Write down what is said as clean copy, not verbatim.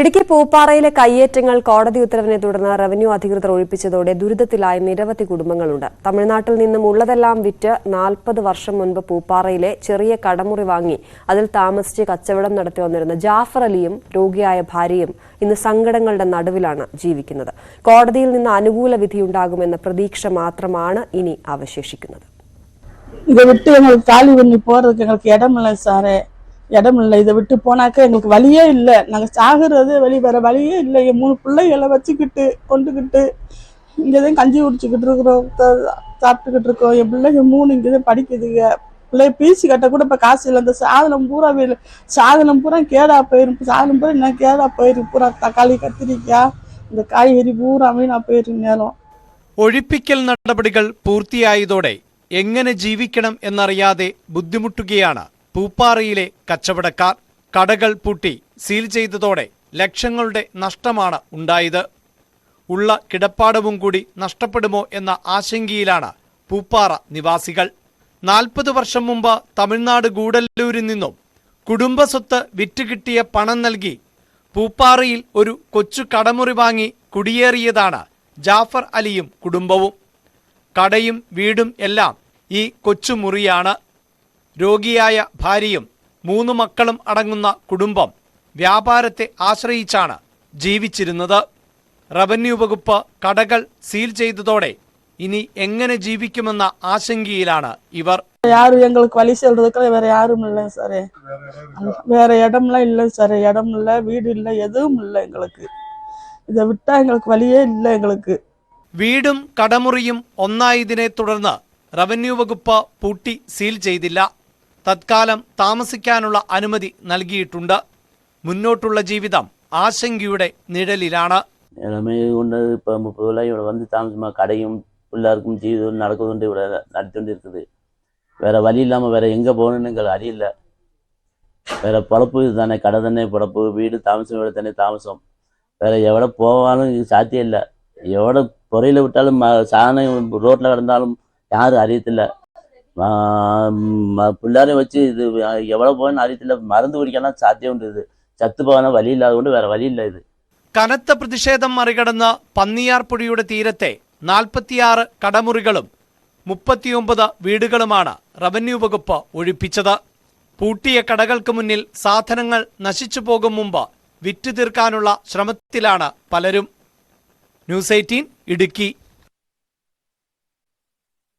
ഇടുക്കി പൂപ്പാറയിലെ കയ്യേറ്റങ്ങൾ കോടതി ഉത്തരവിനെ തുടർന്ന് റവന്യൂ അധികൃതർ ഒഴിപ്പിച്ചതോടെ ദുരിതത്തിലായ നിരവധി കുടുംബങ്ങളുണ്ട്. തമിഴ്നാട്ടിൽ നിന്നും ഉള്ളതെല്ലാം വിറ്റ് 40 വർഷം മുൻപ് പൂപ്പാറയിലെ ചെറിയ കടമുറി വാങ്ങി അതിൽ താമസിച്ച് കച്ചവടം നടത്തി വന്നിരുന്ന ജാഫർ അലിയും രോഗിയായ ഭാര്യയും ഇന്ന് സങ്കടങ്ങളുടെ നടുവിലാണ് ജീവിക്കുന്നത്. കോടതിയിൽ നിന്ന് അനുകൂല വിധിയുണ്ടാകുമെന്ന പ്രതീക്ഷ മാത്രമാണ് ഇനി അവശേഷിക്കുന്നത്. இடமில்லை. இதை விட்டு போனாக்க எங்களுக்கு வழியே இல்லை. நாங்கள் சாகுறது வழி, வேற வழியே இல்லை. என் 3 பிள்ளைகளை வச்சுக்கிட்டு கொண்டுக்கிட்டு இங்கேதான் கஞ்சி குடிச்சுக்கிட்டு இருக்கிறோம், சாப்பிட்டுக்கிட்டு இருக்கோம். என் பிள்ளைங்க 3 இங்கேதான் படிக்குதுங்க. பிள்ளை பீசி கட்ட கூட இப்போ காசு இல்லை. அந்த சாதனம் பூரா கேடா போயிருக்கு. சாதனம் பூரா என்ன கேடா போயிருக்கு. பூரா தக்காளி, கத்திரிக்காய், இந்த காய்கறி பூரா வீணா போயிருக்கு. നേരം ഒഴിപ്പിക്കൽ നടപടികൾ പൂർത്തിയായതോടെ എങ്ങനെ ജീവിക്കണം എന്നറിയാതെ ബുദ്ധിമുട്ടുകയാണ് പൂപ്പാറയിലെ കച്ചവടക്കാർ. കടകൾ പൂട്ടി സീൽ ചെയ്തതോടെ ലക്ഷങ്ങളുടെ നഷ്ടമാണ് ഉണ്ടായത്. ഉള്ള കിടപ്പാടവും കൂടി നഷ്ടപ്പെടുമോ എന്ന ആശങ്കയിലാണ് പൂപ്പാറ നിവാസികൾ. 40 വർഷം മുമ്പ് തമിഴ്നാട് ഗൂഡല്ലൂരിൽ നിന്നും കുടുംബസ്വത്ത് വിറ്റുകിട്ടിയ പണം നൽകി പൂപ്പാറയിൽ ഒരു കൊച്ചു കടമുറി വാങ്ങി കുടിയേറിയതാണ് ജാഫർ അലിയും കുടുംബവും. കടയും വീടും എല്ലാം ഈ കൊച്ചുമുറിയാണ്. രോഗിയായ ഭാര്യയും 3 മക്കളും അടങ്ങുന്ന കുടുംബം വ്യാപാരത്തെ ആശ്രയിച്ചാണ് ജീവിച്ചിരുന്നത്. റവന്യൂ വകുപ്പ് കടകൾ സീൽ ചെയ്തതോടെ ഇനി എങ്ങനെ ജീവിക്കുമെന്ന ആശങ്കയിലാണ് ഇവർ. யாரும் எங்களுக்கு வழி சொல்றதுக்கு வேற யாரும் இல்லை சார். வேற இடம்லாம் இல்லை சார். இடம் இல்லை, வீடு இல்லை, எதுவும் இல்லை. எங்களுக்கு இதை விட்டா எங்களுக்கு வழியே இல்லை. எங்களுக்கு വീടും കടമുറിയും ഒന്നായതിനെ തുടർന്ന് റവന്യൂ വകുപ്പ് പൂട്ടി സീൽ ചെയ്തില്ല. തത്കാലം താമസിക്കാനുള്ള അനുമതി നൽകിയിട്ടുണ്ട്. മുന്നോട്ടുള്ള ജീവിതം ആശങ്കയുടെ നിഴലിലാണ്. இப்போ 30 இவ்வளோ வந்து தாமசமாக கடையும் பிள்ளைக்கும் ஜீவிதம் நடக்குதுண்டு இவ்வளோ நடத்திட்டு இருக்குது. வேற வழி இல்லாமல் வேற எங்கே போகணுன்னு எங்களுக்கு அறியல. வேற பொழப்பு இது தானே, கடை தானே பொழப்பு, வீடு தாமசம், வீடு தானே தாமசம். வேற எவ்வளோ போவாலும் இது சாத்தியம் இல்லை. எவ்வளோ பொறையில் விட்டாலும் சாணம் ரோட்டில் கிடந்தாலும் யாரும் அறியத்தில்லை. പിള്ളേരെ വെച്ച് ഇത് എവിടെ പോകാൻ അറിയത്തില്ല. മരുന്ന് കുടിക്കാനും സാധ്യതയുണ്ട്. ഇത് ചത്തു പോകാനോ വഴിയില്ലാതെ കൊണ്ട് വേറെ വഴിയില്ല. ഇത് കനത്ത പ്രതിഷേധം മറികടന്ന് പന്നിയാർപ്പുഴയുടെ തീരത്തെ 46 കടമുറികളും 39 വീടുകളുമാണ് റവന്യൂ വകുപ്പ് ഒഴിപ്പിച്ചത്. പൂട്ടിയ കടകൾക്ക് മുന്നിൽ സാധനങ്ങൾ നശിച്ചു പോകും മുമ്പ് വിറ്റു തീർക്കാനുള്ള ശ്രമത്തിലാണ് പലരും. ന്യൂസ് 18 ഇടുക്കി.